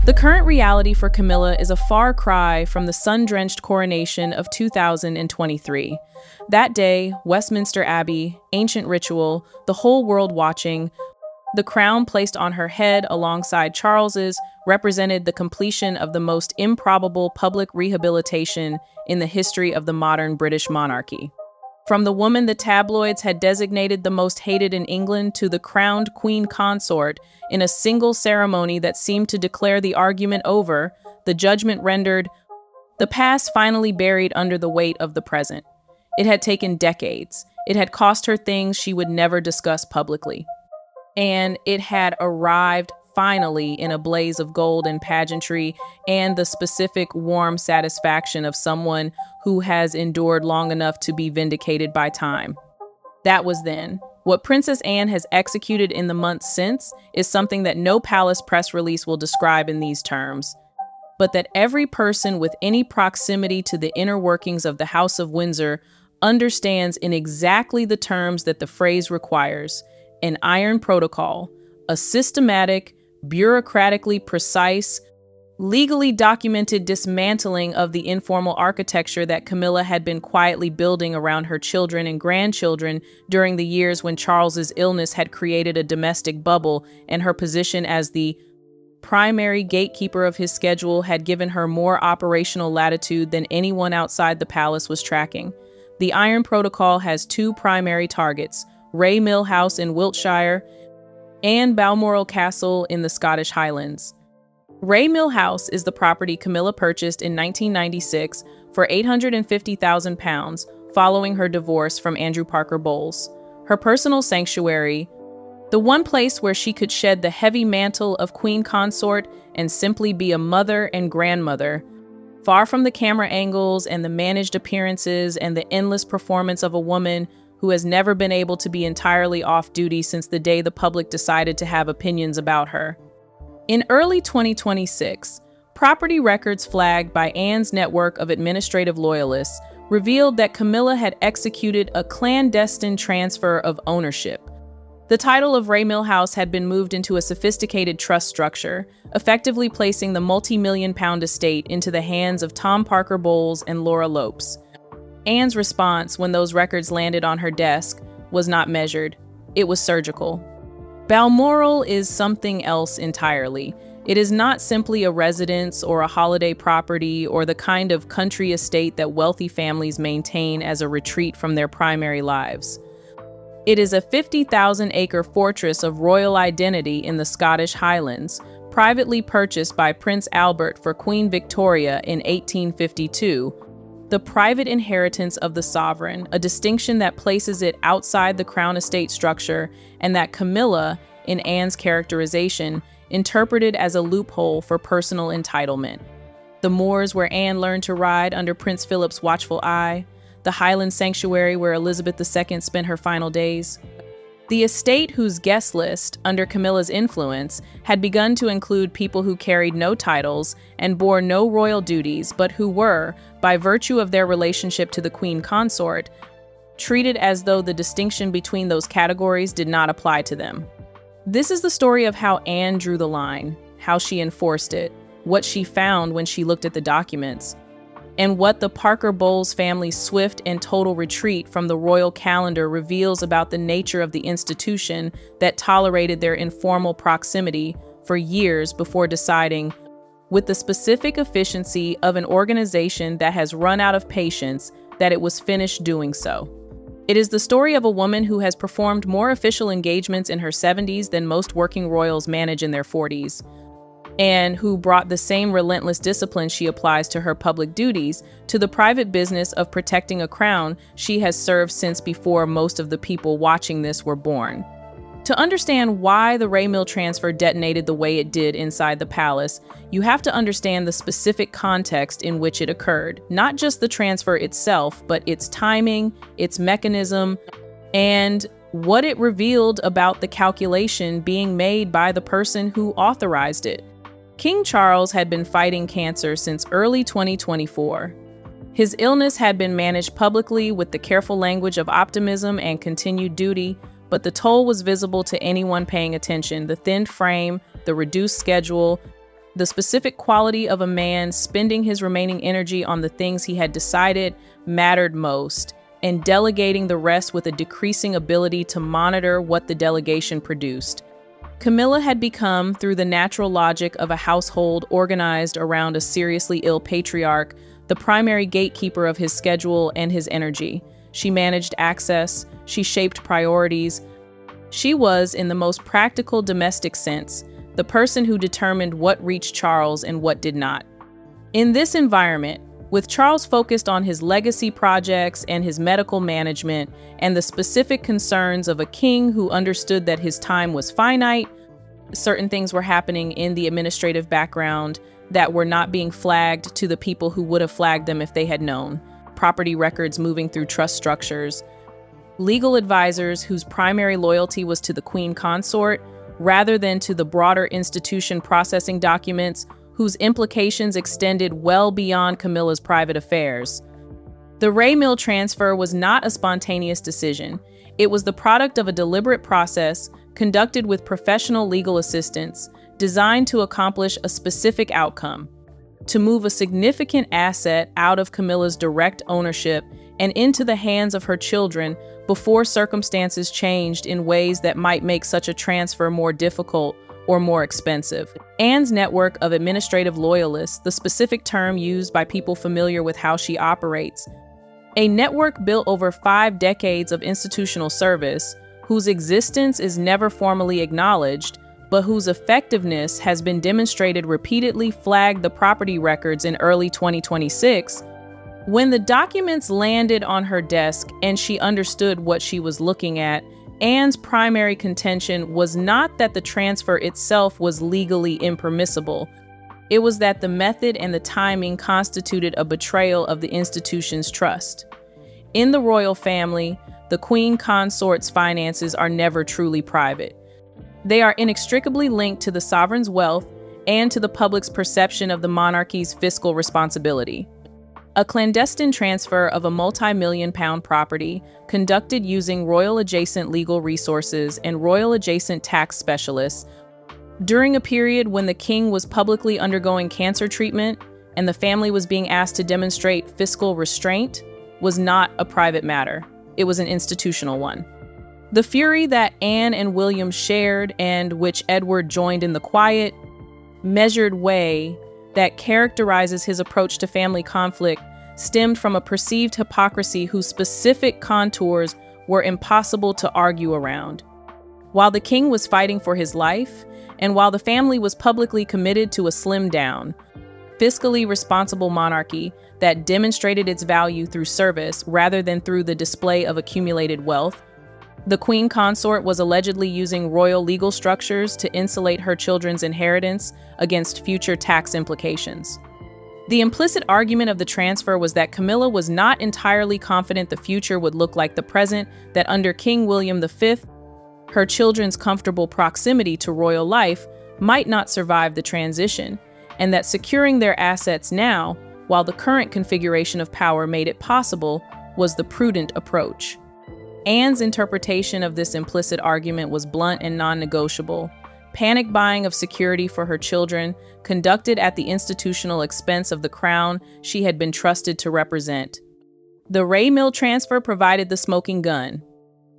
The current reality for Camilla is a far cry from the sun-drenched coronation of 2023. That day, Westminster Abbey, ancient ritual, the whole world watching, the crown placed on her head alongside Charles's represented the completion of the most improbable public rehabilitation in the history of the modern British monarchy. From the woman the tabloids had designated the most hated in England to the crowned queen consort in a single ceremony that seemed to declare the argument over, the judgment rendered, the past finally buried under the weight of the present. It had taken decades. It had cost her things she would never discuss publicly. And it had arrived finally in a blaze of gold and pageantry and the specific warm satisfaction of someone who has endured long enough to be vindicated by time. That was then. What Princess Anne has executed in the months since is something that no palace press release will describe in these terms, but that every person with any proximity to the inner workings of the House of Windsor understands in exactly the terms that the phrase requires: an iron protocol, a systematic, bureaucratically precise, legally documented dismantling of the informal architecture that Camilla had been quietly building around her children and grandchildren during the years when Charles's illness had created a domestic bubble, and her position as the primary gatekeeper of his schedule had given her more operational latitude than anyone outside the palace was tracking. The Iron Protocol has two primary targets: Ray Mill House in Wiltshire and Balmoral Castle in the Scottish Highlands. Ray Mill House is the property Camilla purchased in 1996 for £850,000 following her divorce from Andrew Parker Bowles. Her personal sanctuary, the one place where she could shed the heavy mantle of queen consort and simply be a mother and grandmother, far from the camera angles and the managed appearances and the endless performance of a woman who has never been able to be entirely off duty since the day the public decided to have opinions about her. In early 2026, property records flagged by Anne's network of administrative loyalists revealed that Camilla had executed a clandestine transfer of ownership. The title of Ray Mill House had been moved into a sophisticated trust structure, effectively placing the multi-million-pound estate into the hands of Tom Parker Bowles and Laura Lopes. Anne's response when those records landed on her desk was not measured. It was surgical. Balmoral is something else entirely. It is not simply a residence or a holiday property or the kind of country estate that wealthy families maintain as a retreat from their primary lives. It is a 50,000-acre fortress of royal identity in the Scottish Highlands, privately purchased by Prince Albert for Queen Victoria in 1852, the private inheritance of the sovereign, a distinction that places it outside the crown estate structure and that Camilla, in Anne's characterization, interpreted as a loophole for personal entitlement. The moors where Anne learned to ride under Prince Philip's watchful eye, the Highland sanctuary where Elizabeth II spent her final days. The estate, whose guest list, under Camilla's influence, had begun to include people who carried no titles and bore no royal duties, but who were, by virtue of their relationship to the queen consort, treated as though the distinction between those categories did not apply to them. This is the story of how Anne drew the line, how she enforced it, what she found when she looked at the documents, and what the Parker Bowles family's swift and total retreat from the royal calendar reveals about the nature of the institution that tolerated their informal proximity for years before deciding, with the specific efficiency of an organization that has run out of patience, that it was finished doing so. It is the story of a woman who has performed more official engagements in her 70s than most working royals manage in their 40s. And who brought the same relentless discipline she applies to her public duties to the private business of protecting a crown she has served since before most of the people watching this were born. To understand why the Ray Mill transfer detonated the way it did inside the palace, you have to understand the specific context in which it occurred, not just the transfer itself, but its timing, its mechanism, and what it revealed about the calculation being made by the person who authorized it. King Charles had been fighting cancer since early 2024. His illness had been managed publicly with the careful language of optimism and continued duty, but the toll was visible to anyone paying attention: the thinned frame, the reduced schedule, The specific quality of a man spending his remaining energy on the things he had decided mattered most, and delegating the rest with a decreasing ability to monitor what the delegation produced. Camilla had become, through the natural logic of a household organized around a seriously ill patriarch, the primary gatekeeper of his schedule and his energy. She managed access, she shaped priorities. She was, in the most practical domestic sense, the person who determined what reached Charles and what did not. In this environment, with Charles focused on his legacy projects and his medical management and the specific concerns of a king who understood that his time was finite, certain things were happening in the administrative background that were not being flagged to the people who would have flagged them if they had known. Property records moving through trust structures. Legal advisors whose primary loyalty was to the Queen Consort rather than to the broader institution processing documents whose implications extended well beyond Camilla's private affairs. The Ray Mill transfer was not a spontaneous decision. It was the product of a deliberate process conducted with professional legal assistance, designed to accomplish a specific outcome: to move a significant asset out of Camilla's direct ownership and into the hands of her children before circumstances changed in ways that might make such a transfer more difficult or more expensive. Anne's network of administrative loyalists, the specific term used by people familiar with how she operates, a network built over 5 decades of institutional service, whose existence is never formally acknowledged, but whose effectiveness has been demonstrated repeatedly, flagged the property records in early 2026. When the documents landed on her desk and she understood what she was looking at, Anne's primary contention was not that the transfer itself was legally impermissible. It was that the method and the timing constituted a betrayal of the institution's trust. In the royal family, the Queen Consort's finances are never truly private. They are inextricably linked to the sovereign's wealth and to the public's perception of the monarchy's fiscal responsibility. A clandestine transfer of a multi-million-pound property conducted using royal-adjacent legal resources and royal-adjacent tax specialists during a period when the king was publicly undergoing cancer treatment and the family was being asked to demonstrate fiscal restraint was not a private matter. It was an institutional one. The fury that Anne and William shared, and which Edward joined in the quiet, measured way that characterizes his approach to family conflict, stemmed from a perceived hypocrisy whose specific contours were impossible to argue around. While the king was fighting for his life, and while the family was publicly committed to a slimmed-down, fiscally responsible monarchy that demonstrated its value through service rather than through the display of accumulated wealth, the Queen Consort was allegedly using royal legal structures to insulate her children's inheritance against future tax implications. The implicit argument of the transfer was that Camilla was not entirely confident the future would look like the present, that under King William V, her children's comfortable proximity to royal life might not survive the transition, and that securing their assets now, while the current configuration of power made it possible, was the prudent approach. Anne's interpretation of this implicit argument was blunt and non-negotiable. Panic buying of security for her children, conducted at the institutional expense of the crown she had been trusted to represent. The Ray Mill transfer provided the smoking gun.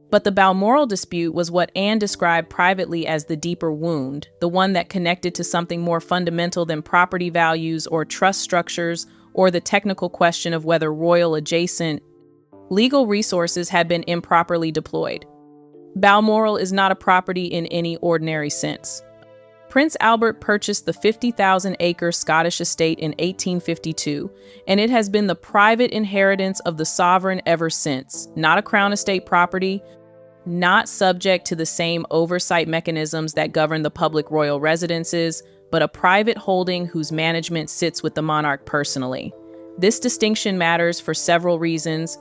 But the Balmoral dispute was what Anne described privately as the deeper wound, the one that connected to something more fundamental than property values or trust structures, or the technical question of whether royal-adjacent legal resources had been improperly deployed. Balmoral is not a property in any ordinary sense. Prince Albert purchased the 50,000-acre Scottish estate in 1852, and it has been the private inheritance of the sovereign ever since, not a crown estate property, not subject to the same oversight mechanisms that govern the public royal residences, but a private holding whose management sits with the monarch personally. This distinction matters for several reasons,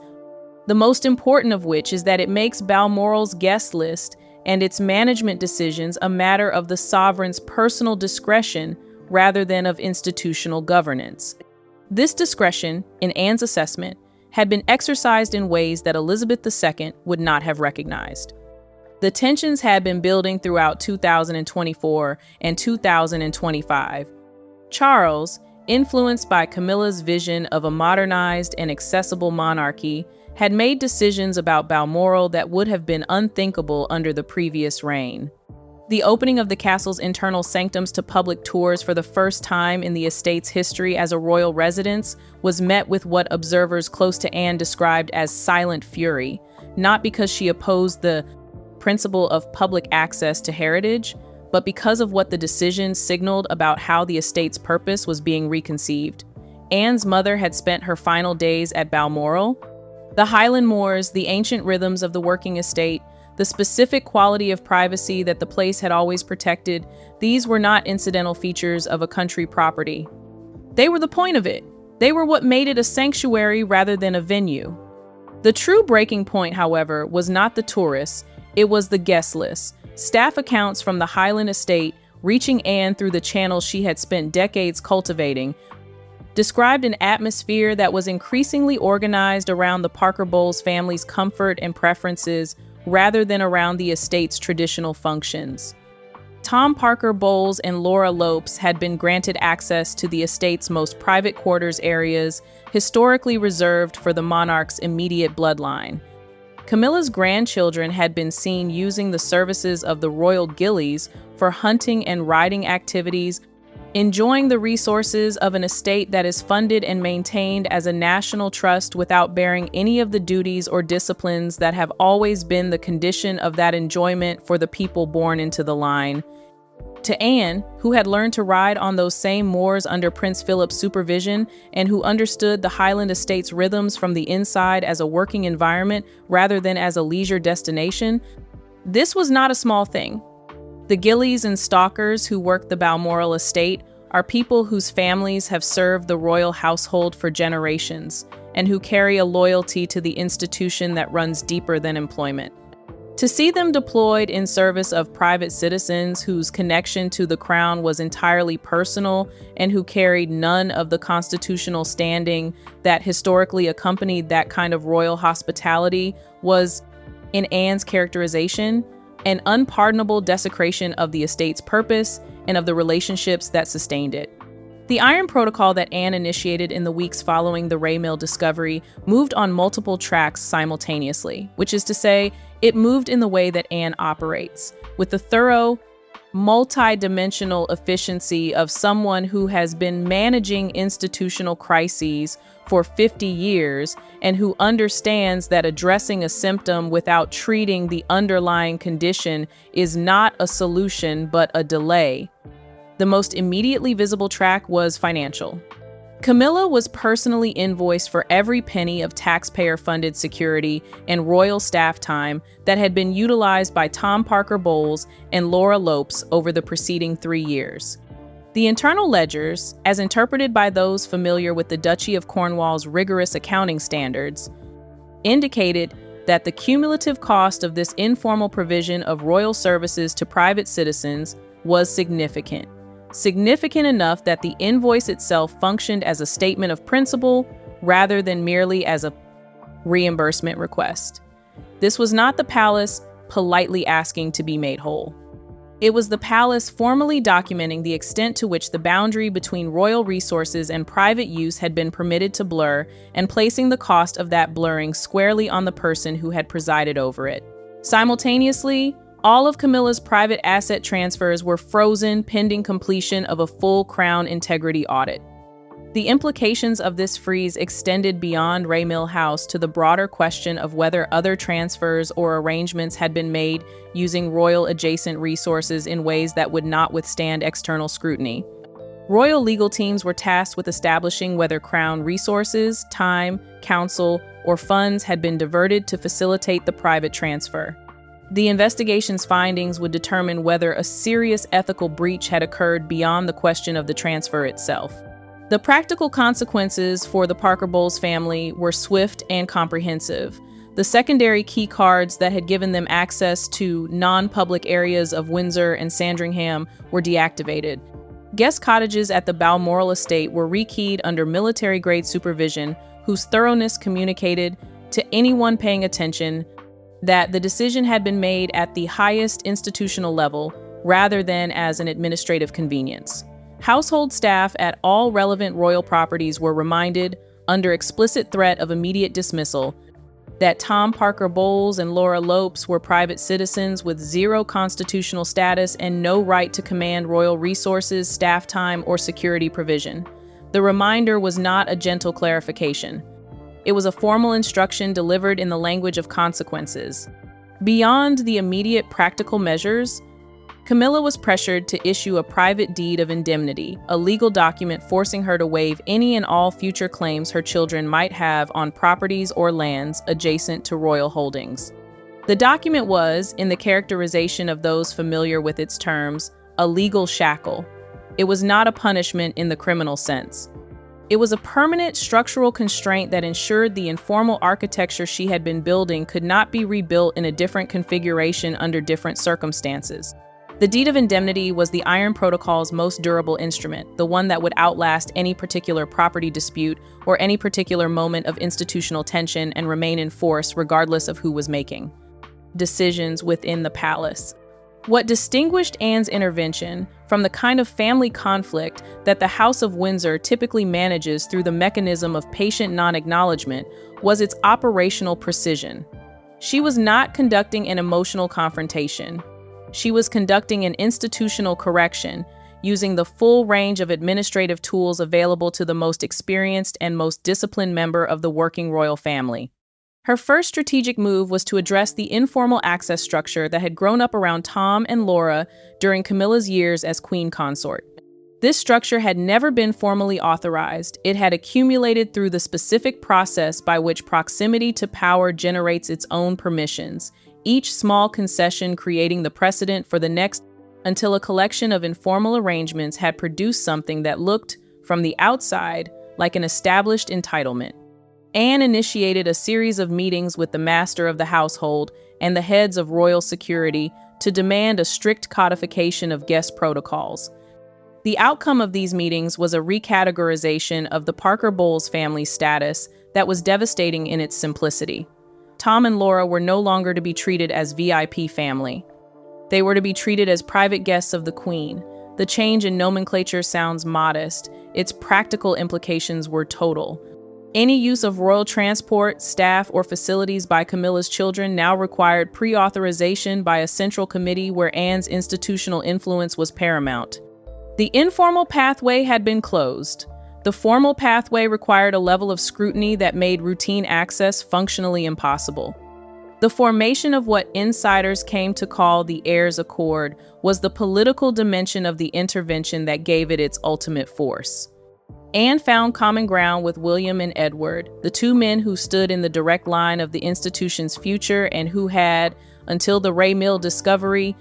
the most important of which is that it makes Balmoral's guest list and its management decisions a matter of the sovereign's personal discretion rather than of institutional governance. This discretion, in Anne's assessment, had been exercised in ways that Elizabeth II would not have recognized. The tensions had been building throughout 2024 and 2025. Charles, influenced by Camilla's vision of a modernized and accessible monarchy, had made decisions about Balmoral that would have been unthinkable under the previous reign. The opening of the castle's internal sanctums to public tours for the first time in the estate's history as a royal residence was met with what observers close to Anne described as silent fury, not because she opposed the principle of public access to heritage, but because of what the decision signaled about how the estate's purpose was being reconceived. Anne's mother had spent her final days at Balmoral. The Highland moors, the ancient rhythms of the working estate, the specific quality of privacy that the place had always protected, these were not incidental features of a country property. They were the point of it. They were what made it a sanctuary rather than a venue. The true breaking point, however, was not the tourists, it was the guest list. Staff accounts from the Highland estate, reaching Anne through the channels she had spent decades cultivating, described an atmosphere that was increasingly organized around the Parker Bowles family's comfort and preferences rather than around the estate's traditional functions. Tom Parker Bowles and Laura Lopes had been granted access to the estate's most private quarters areas, historically reserved for the monarch's immediate bloodline. Camilla's grandchildren had been seen using the services of the royal gillies for hunting and riding activities, enjoying the resources of an estate that is funded and maintained as a national trust without bearing any of the duties or disciplines that have always been the condition of that enjoyment for the people born into the line. To Anne, who had learned to ride on those same moors under Prince Philip's supervision and who understood the Highland estate's rhythms from the inside as a working environment rather than as a leisure destination, this was not a small thing. The gillies and stalkers who work the Balmoral estate are people whose families have served the royal household for generations and who carry a loyalty to the institution that runs deeper than employment. To see them deployed in service of private citizens whose connection to the crown was entirely personal and who carried none of the constitutional standing that historically accompanied that kind of royal hospitality was, in Anne's characterization, an unpardonable desecration of the estate's purpose and of the relationships that sustained it. The Iron Protocol that Anne initiated in the weeks following the Ray Mill discovery moved on multiple tracks simultaneously, which is to say, it moved in the way that Anne operates, with the thorough, multi-dimensional efficiency of someone who has been managing institutional crises for 50 years and who understands that addressing a symptom without treating the underlying condition is not a solution but a delay. The most immediately visible track was financial. Camilla was personally invoiced for every penny of taxpayer-funded security and royal staff time that had been utilized by Tom Parker Bowles and Laura Lopes over the preceding 3 years. The internal ledgers, as interpreted by those familiar with the Duchy of Cornwall's rigorous accounting standards, indicated that the cumulative cost of this informal provision of royal services to private citizens was significant. Significant enough that the invoice itself functioned as a statement of principle rather than merely as a reimbursement request. This was not the palace politely asking to be made whole. It was the palace formally documenting the extent to which the boundary between royal resources and private use had been permitted to blur and placing the cost of that blurring squarely on the person who had presided over it. Simultaneously, all of Camilla's private asset transfers were frozen pending completion of a full Crown integrity audit. The implications of this freeze extended beyond Ray Mill House to the broader question of whether other transfers or arrangements had been made using royal adjacent resources in ways that would not withstand external scrutiny. Royal legal teams were tasked with establishing whether Crown resources, time, counsel, or funds had been diverted to facilitate the private transfer. The investigation's findings would determine whether a serious ethical breach had occurred beyond the question of the transfer itself. The practical consequences for the Parker Bowles family were swift and comprehensive. The secondary key cards that had given them access to non-public areas of Windsor and Sandringham were deactivated. Guest cottages at the Balmoral estate were rekeyed under military-grade supervision, whose thoroughness communicated to anyone paying attention that the decision had been made at the highest institutional level rather than as an administrative convenience. Household staff at all relevant royal properties were reminded, under explicit threat of immediate dismissal, that Tom Parker Bowles and Laura Lopes were private citizens with zero constitutional status and no right to command royal resources, staff time, or security provision. The reminder was not a gentle clarification. It was a formal instruction delivered in the language of consequences. Beyond the immediate practical measures, Camilla was pressured to issue a private deed of indemnity, a legal document forcing her to waive any and all future claims her children might have on properties or lands adjacent to royal holdings. The document was, in the characterization of those familiar with its terms, a legal shackle. It was not a punishment in the criminal sense. It was a permanent structural constraint that ensured the informal architecture she had been building could not be rebuilt in a different configuration under different circumstances. The Deed of Indemnity was the Iron Protocol's most durable instrument, the one that would outlast any particular property dispute or any particular moment of institutional tension and remain in force regardless of who was making decisions within the palace. What distinguished Anne's intervention from the kind of family conflict that the House of Windsor typically manages through the mechanism of patient non-acknowledgement was its operational precision. She was not conducting an emotional confrontation. She was conducting an institutional correction, using the full range of administrative tools available to the most experienced and most disciplined member of the working royal family. Her first strategic move was to address the informal access structure that had grown up around Tom and Laura during Camilla's years as queen consort. This structure had never been formally authorized. It had accumulated through the specific process by which proximity to power generates its own permissions, each small concession creating the precedent for the next until a collection of informal arrangements had produced something that looked, from the outside, like an established entitlement. Anne initiated a series of meetings with the master of the household and the heads of royal security to demand a strict codification of guest protocols. The outcome of these meetings was a recategorization of the Parker Bowles family's status that was devastating in its simplicity. Tom and Laura were no longer to be treated as VIP family. They were to be treated as private guests of the Queen. The change in nomenclature sounds modest. Its practical implications were total. Any use of royal transport, staff, or facilities by Camilla's children now required pre-authorization by a central committee where Anne's institutional influence was paramount. The informal pathway had been closed. The formal pathway required a level of scrutiny that made routine access functionally impossible. The formation of what insiders came to call the heirs accord was the political dimension of the intervention that gave it its ultimate force. Anne found common ground with William and Edward, the two men who stood in the direct line of the institution's future and who had, until the Ray Mill discovery,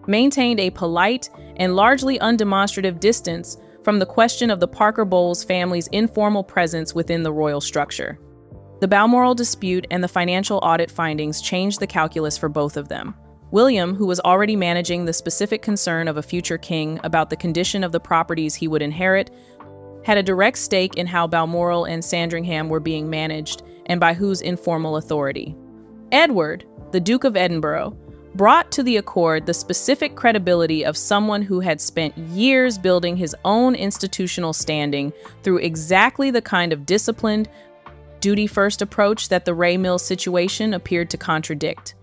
maintained a polite and largely undemonstrative distance from the question of the Parker Bowles family's informal presence within the royal structure. The Balmoral dispute and the financial audit findings changed the calculus for both of them. William, who was already managing the specific concern of a future king about the condition of the properties he would inherit, had a direct stake in how Balmoral and Sandringham were being managed and by whose informal authority. Edward, the Duke of Edinburgh, brought to the accord the specific credibility of someone who had spent years building his own institutional standing through exactly the kind of disciplined, duty-first approach that the Ray Mill situation appeared to contradict.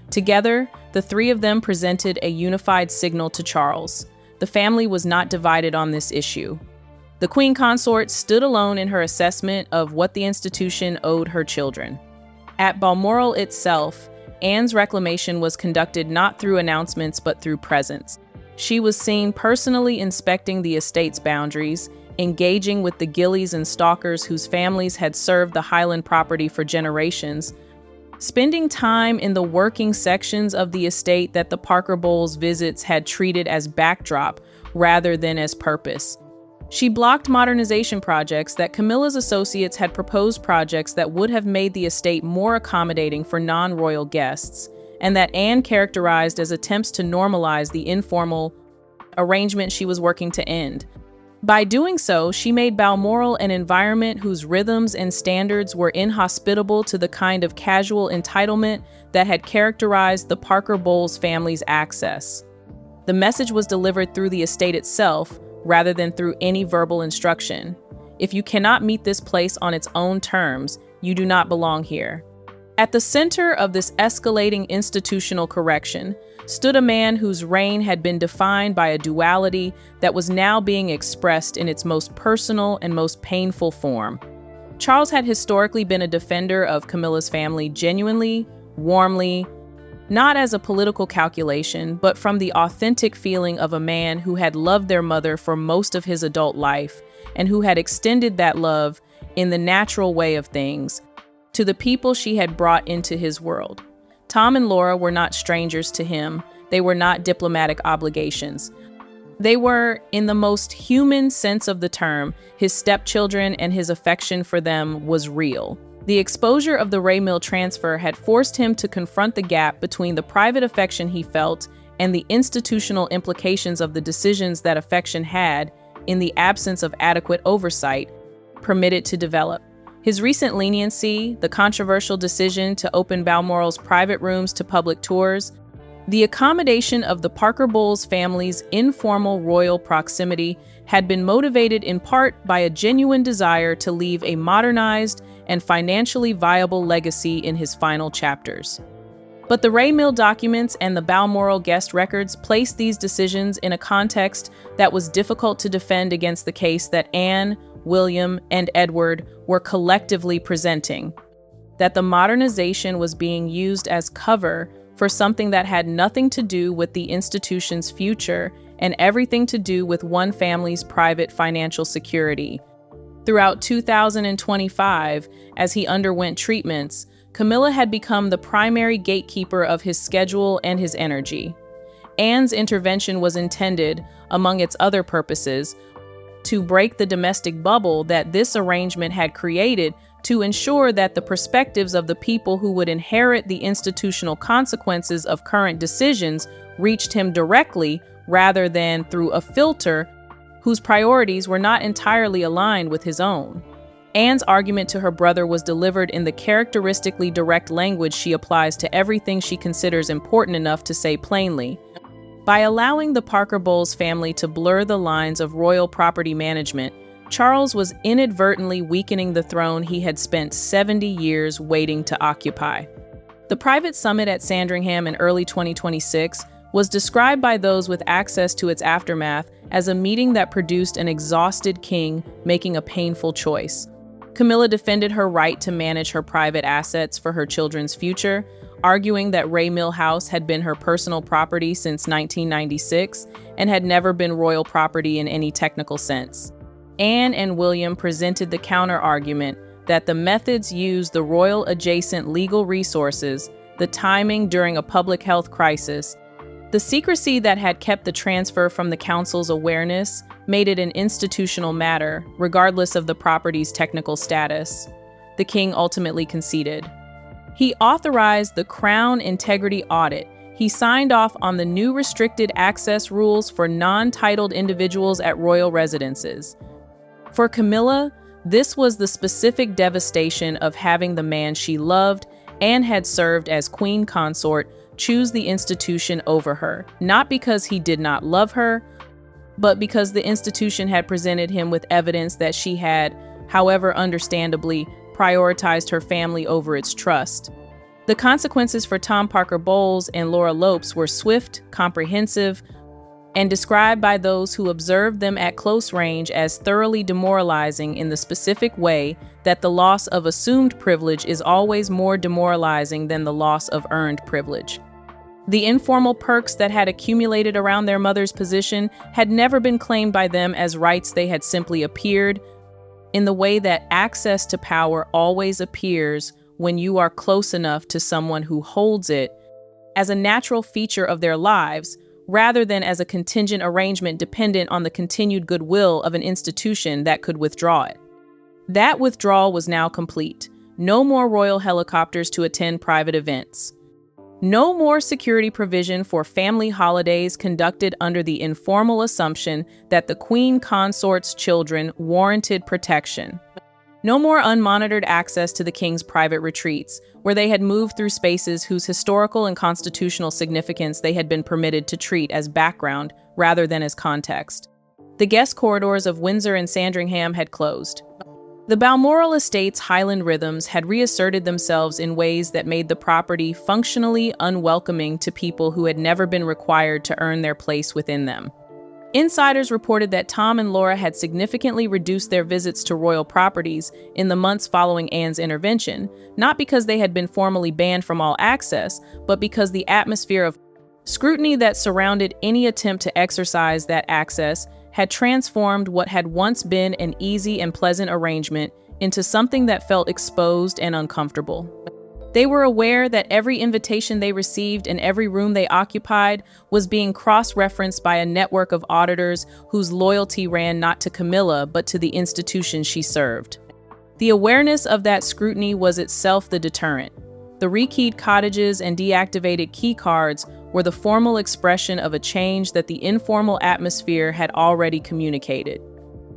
Together, the three of them presented a unified signal to Charles. The family was not divided on this issue. The Queen Consort stood alone in her assessment of what the institution owed her children. At Balmoral itself, Anne's reclamation was conducted not through announcements but through presence. She was seen personally inspecting the estate's boundaries, engaging with the gillies and stalkers whose families had served the Highland property for generations, spending time in the working sections of the estate that the Parker Bowles visits had treated as backdrop rather than as purpose. She blocked modernization projects that Camilla's associates had proposed, projects that would have made the estate more accommodating for non-royal guests, and that Anne characterized as attempts to normalize the informal arrangement she was working to end. By doing so, she made Balmoral an environment whose rhythms and standards were inhospitable to the kind of casual entitlement that had characterized the Parker Bowles family's access. The message was delivered through the estate itself, rather than through any verbal instruction. If you cannot meet this place on its own terms, you do not belong here. At the center of this escalating institutional correction stood a man whose reign had been defined by a duality that was now being expressed in its most personal and most painful form. Charles had historically been a defender of Camilla's family genuinely, warmly, not as a political calculation, but from the authentic feeling of a man who had loved their mother for most of his adult life and who had extended that love in the natural way of things to the people she had brought into his world. Tom and Laura were not strangers to him. They were not diplomatic obligations. They were, in the most human sense of the term, his stepchildren, and his affection for them was real. The exposure of the Ray Mill transfer had forced him to confront the gap between the private affection he felt and the institutional implications of the decisions that affection had, in the absence of adequate oversight, permitted to develop. His recent leniency, the controversial decision to open Balmoral's private rooms to public tours, the accommodation of the Parker Bowles family's informal royal proximity had been motivated in part by a genuine desire to leave a modernized and financially viable legacy in his final chapters. But the Ray Mill documents and the Balmoral guest records placed these decisions in a context that was difficult to defend against the case that Anne, William, and Edward were collectively presenting, that the modernization was being used as cover for something that had nothing to do with the institution's future and everything to do with one family's private financial security. Throughout 2025, as he underwent treatments, Camilla had become the primary gatekeeper of his schedule and his energy. Anne's intervention was intended, among its other purposes, to break the domestic bubble that this arrangement had created to ensure that the perspectives of the people who would inherit the institutional consequences of current decisions reached him directly rather than through a filter whose priorities were not entirely aligned with his own. Anne's argument to her brother was delivered in the characteristically direct language she applies to everything she considers important enough to say plainly. By allowing the Parker Bowles family to blur the lines of royal property management, Charles was inadvertently weakening the throne he had spent 70 years waiting to occupy. The private summit at Sandringham in early 2026 was described by those with access to its aftermath as a meeting that produced an exhausted king making a painful choice. Camilla defended her right to manage her private assets for her children's future, arguing that Ray Mill House had been her personal property since 1996 and had never been royal property in any technical sense. Anne and William presented the counter-argument that the methods used the royal-adjacent legal resources, the timing during a public health crisis, the secrecy that had kept the transfer from the council's awareness made it an institutional matter, regardless of the property's technical status. The king ultimately conceded. He authorized the Crown Integrity Audit. He signed off on the new restricted access rules for non-titled individuals at royal residences. For Camilla, this was the specific devastation of having the man she loved and had served as queen consort choose the institution over her, not because he did not love her, but because the institution had presented him with evidence that she had, however understandably, prioritized her family over its trust. The consequences for Tom Parker Bowles and Laura Lopes were swift, comprehensive, and described by those who observed them at close range as thoroughly demoralizing in the specific way that the loss of assumed privilege is always more demoralizing than the loss of earned privilege. The informal perks that had accumulated around their mother's position had never been claimed by them as rights. They had simply appeared in the way that access to power always appears when you are close enough to someone who holds it, as a natural feature of their lives, rather than as a contingent arrangement dependent on the continued goodwill of an institution that could withdraw it. That withdrawal was now complete. No more royal helicopters to attend private events. No more security provision for family holidays conducted under the informal assumption that the queen consort's children warranted protection. No more unmonitored access to the king's private retreats, where they had moved through spaces whose historical and constitutional significance they had been permitted to treat as background rather than as context. The guest corridors of Windsor and Sandringham had closed. The Balmoral estate's Highland rhythms had reasserted themselves in ways that made the property functionally unwelcoming to people who had never been required to earn their place within them. Insiders reported that Tom and Laura had significantly reduced their visits to royal properties in the months following Anne's intervention, not because they had been formally banned from all access, but because the atmosphere of scrutiny that surrounded any attempt to exercise that access had transformed what had once been an easy and pleasant arrangement into something that felt exposed and uncomfortable. They were aware that every invitation they received and every room they occupied was being cross-referenced by a network of auditors whose loyalty ran not to Camilla, but to the institution she served. The awareness of that scrutiny was itself the deterrent. The rekeyed cottages and deactivated key cards were the formal expression of a change that the informal atmosphere had already communicated.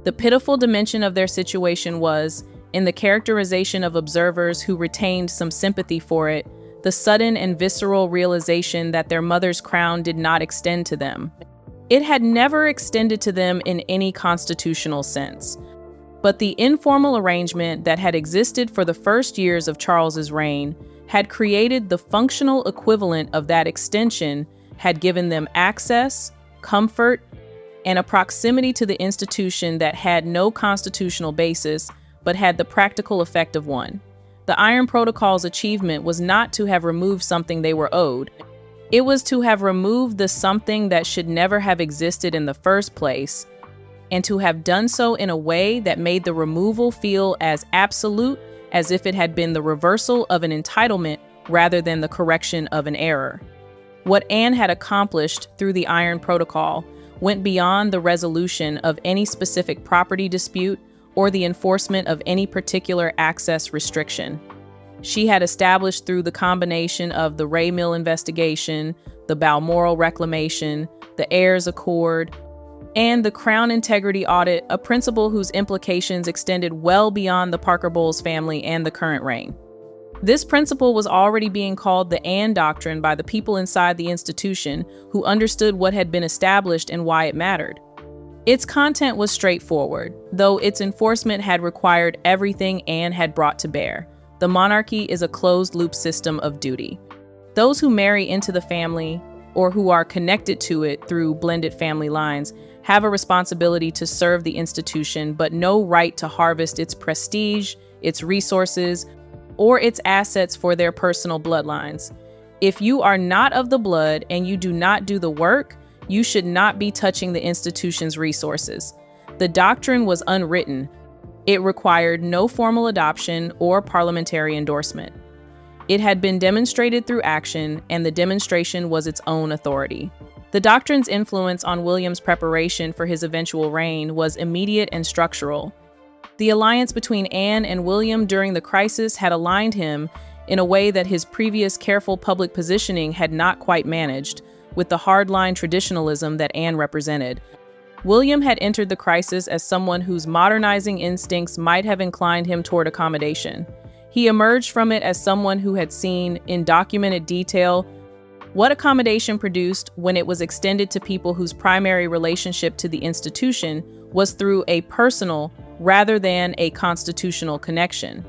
The pitiful dimension of their situation was, in the characterization of observers who retained some sympathy for it, the sudden and visceral realization that their mother's crown did not extend to them. It had never extended to them in any constitutional sense. But the informal arrangement that had existed for the first years of Charles's reign had created the functional equivalent of that extension, had given them access, comfort, and a proximity to the institution that had no constitutional basis, but had the practical effect of one. The Iron Protocol's achievement was not to have removed something they were owed. It was to have removed the something that should never have existed in the first place, and to have done so in a way that made the removal feel as absolute as if it had been the reversal of an entitlement rather than the correction of an error. What Anne had accomplished through the Iron Protocol went beyond the resolution of any specific property dispute or the enforcement of any particular access restriction. She had established through the combination of the Ray Mill investigation, the Balmoral reclamation, the heirs accord, and the Crown Integrity Audit, a principle whose implications extended well beyond the Parker Bowles family and the current reign. This principle was already being called the Anne Doctrine by the people inside the institution who understood what had been established and why it mattered. Its content was straightforward, though its enforcement had required everything Anne had brought to bear. The monarchy is a closed-loop system of duty. Those who marry into the family, or who are connected to it through blended family lines, have a responsibility to serve the institution, but no right to harvest its prestige, its resources, or its assets for their personal bloodlines. If you are not of the blood and you do not do the work, you should not be touching the institution's resources. The doctrine was unwritten. It required no formal adoption or parliamentary endorsement. It had been demonstrated through action, and the demonstration was its own authority. The doctrine's influence on William's preparation for his eventual reign was immediate and structural. The alliance between Anne and William during the crisis had aligned him in a way that his previous careful public positioning had not quite managed, with the hardline traditionalism that Anne represented. William had entered the crisis as someone whose modernizing instincts might have inclined him toward accommodation. He emerged from it as someone who had seen, in documented detail, what accommodation produced when it was extended to people whose primary relationship to the institution was through a personal rather than a constitutional connection.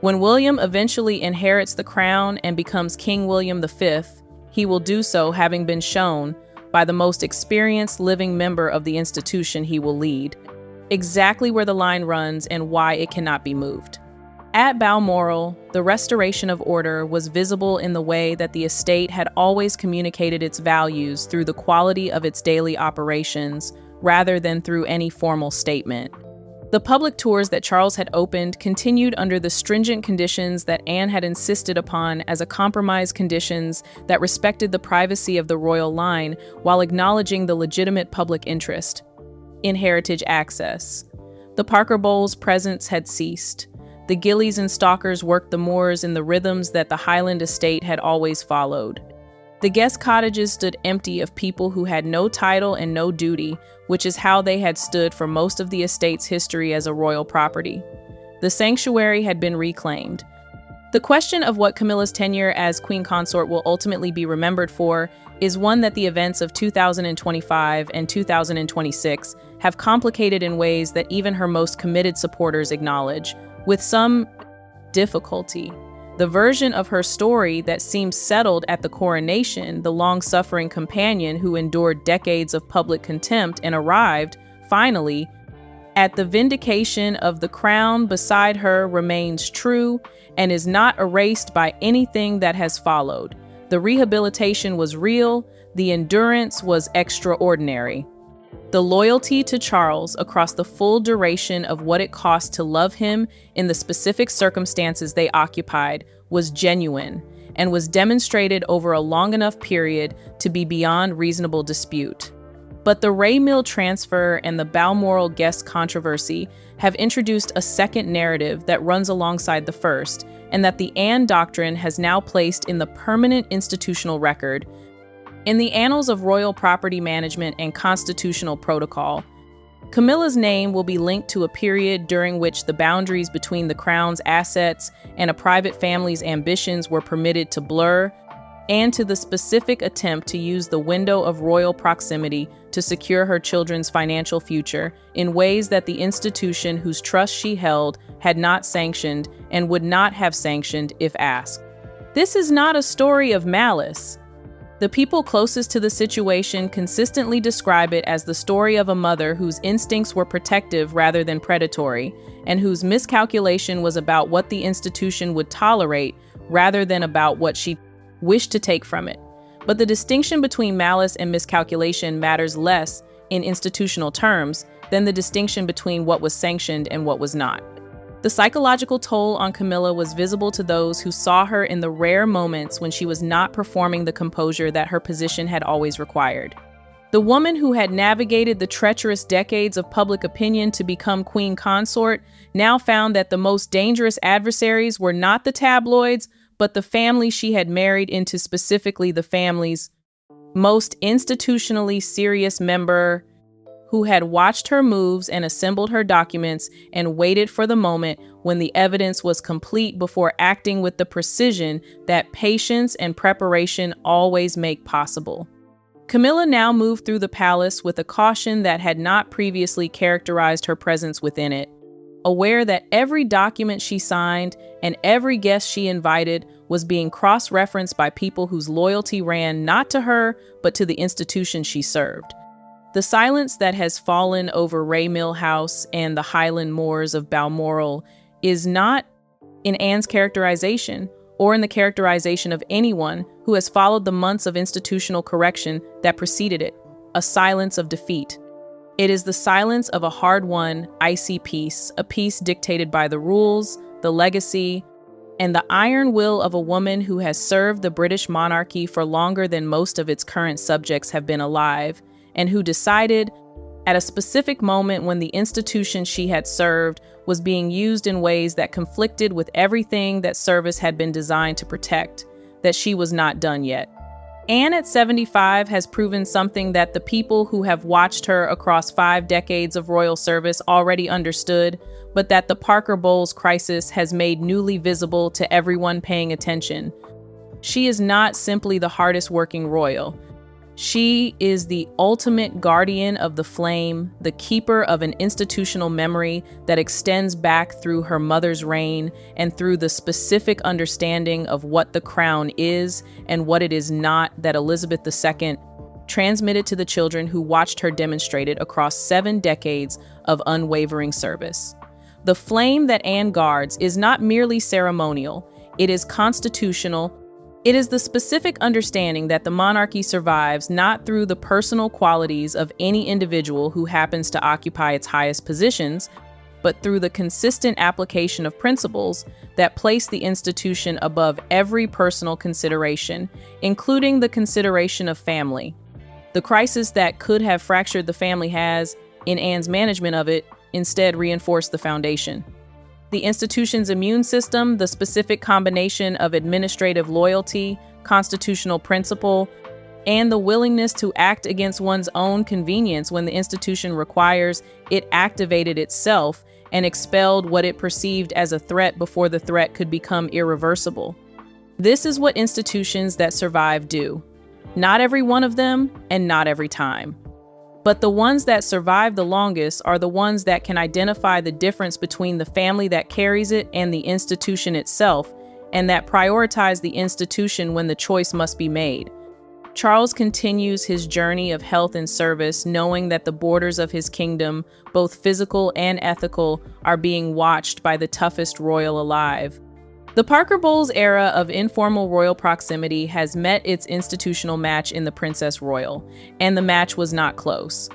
When William eventually inherits the crown and becomes King William V, he will do so having been shown, by the most experienced living member of the institution he will lead, exactly where the line runs and why it cannot be moved. At Balmoral, the restoration of order was visible in the way that the estate had always communicated its values through the quality of its daily operations, rather than through any formal statement. The public tours that Charles had opened continued under the stringent conditions that Anne had insisted upon as a compromise, conditions that respected the privacy of the royal line while acknowledging the legitimate public interest in heritage access. The Parker Bowles' presence had ceased. The Gillies and Stalkers worked the moors in the rhythms that the Highland estate had always followed. The guest cottages stood empty of people who had no title and no duty, which is how they had stood for most of the estate's history as a royal property. The sanctuary had been reclaimed. The question of what Camilla's tenure as queen consort will ultimately be remembered for is one that the events of 2025 and 2026 have complicated in ways that even her most committed supporters acknowledge, with some difficulty. The version of her story that seems settled at the coronation, the long-suffering companion who endured decades of public contempt and arrived, finally, at the vindication of the crown beside her, remains true and is not erased by anything that has followed. The rehabilitation was real, the endurance was extraordinary. The loyalty to Charles across the full duration of what it cost to love him in the specific circumstances they occupied was genuine and was demonstrated over a long enough period to be beyond reasonable dispute. But the Ray Mill transfer and the Balmoral guest controversy have introduced a second narrative that runs alongside the first, and that the Anne doctrine has now placed in the permanent institutional record. In the annals of royal property management and constitutional protocol, Camilla's name will be linked to a period during which the boundaries between the crown's assets and a private family's ambitions were permitted to blur, and to the specific attempt to use the window of royal proximity to secure her children's financial future in ways that the institution whose trust she held had not sanctioned and would not have sanctioned if asked. This is not a story of malice. The people closest to the situation consistently describe it as the story of a mother whose instincts were protective rather than predatory, and whose miscalculation was about what the institution would tolerate rather than about what she wished to take from it. But the distinction between malice and miscalculation matters less in institutional terms than the distinction between what was sanctioned and what was not. The psychological toll on Camilla was visible to those who saw her in the rare moments when she was not performing the composure that her position had always required. The woman who had navigated the treacherous decades of public opinion to become queen consort now found that the most dangerous adversaries were not the tabloids, but the family she had married into, specifically the family's most institutionally serious member, who had watched her moves and assembled her documents and waited for the moment when the evidence was complete before acting with the precision that patience and preparation always make possible. Camilla now moved through the palace with a caution that had not previously characterized her presence within it, aware that every document she signed and every guest she invited was being cross-referenced by people whose loyalty ran not to her, but to the institution she served. The silence that has fallen over Ray Mill House and the Highland moors of Balmoral is not in Anne's characterization or in the characterization of anyone who has followed the months of institutional correction that preceded it, a silence of defeat. It is the silence of a hard-won, icy peace, a peace dictated by the rules, the legacy, and the iron will of a woman who has served the British monarchy for longer than most of its current subjects have been alive, and who decided, at a specific moment when the institution she had served was being used in ways that conflicted with everything that service had been designed to protect, that she was not done yet. Anne at 75 has proven something that the people who have watched her across 5 decades of royal service already understood, but that the Parker Bowles crisis has made newly visible to everyone paying attention. She is not simply the hardest working royal. She is the ultimate guardian of the flame, the keeper of an institutional memory that extends back through her mother's reign and through the specific understanding of what the crown is and what it is not that Elizabeth II transmitted to the children who watched her demonstrate it across 7 decades of unwavering service. The flame that Anne guards is not merely ceremonial, it is constitutional. It is the specific understanding that the monarchy survives not through the personal qualities of any individual who happens to occupy its highest positions, but through the consistent application of principles that place the institution above every personal consideration, including the consideration of family. The crisis that could have fractured the family has, in Anne's management of it, instead reinforced the foundation. The institution's immune system, the specific combination of administrative loyalty, constitutional principle, and the willingness to act against one's own convenience when the institution requires it activated itself and expelled what it perceived as a threat before the threat could become irreversible. This is what institutions that survive do. Not every one of them, and not every time. But the ones that survive the longest are the ones that can identify the difference between the family that carries it and the institution itself, and that prioritize the institution when the choice must be made. Charles continues his journey of health and service, knowing that the borders of his kingdom, both physical and ethical, are being watched by the toughest royal alive. The Parker Bowles era of informal royal proximity has met its institutional match in the Princess Royal, and the match was not close.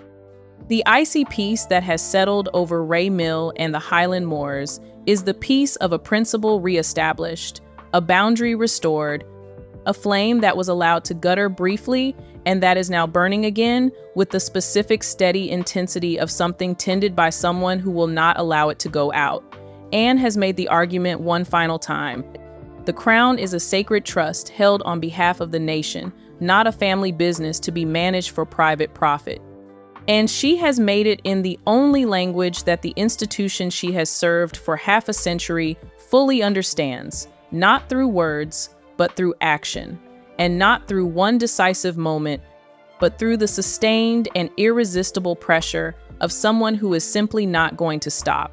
The icy peace that has settled over Ray Mill and the Highland moors is the peace of a principle reestablished, a boundary restored, a flame that was allowed to gutter briefly and that is now burning again with the specific steady intensity of something tended by someone who will not allow it to go out. Anne has made the argument one final time. The crown is a sacred trust held on behalf of the nation, not a family business to be managed for private profit. And she has made it in the only language that the institution she has served for half a century fully understands, not through words, but through action, and not through one decisive moment, but through the sustained and irresistible pressure of someone who is simply not going to stop.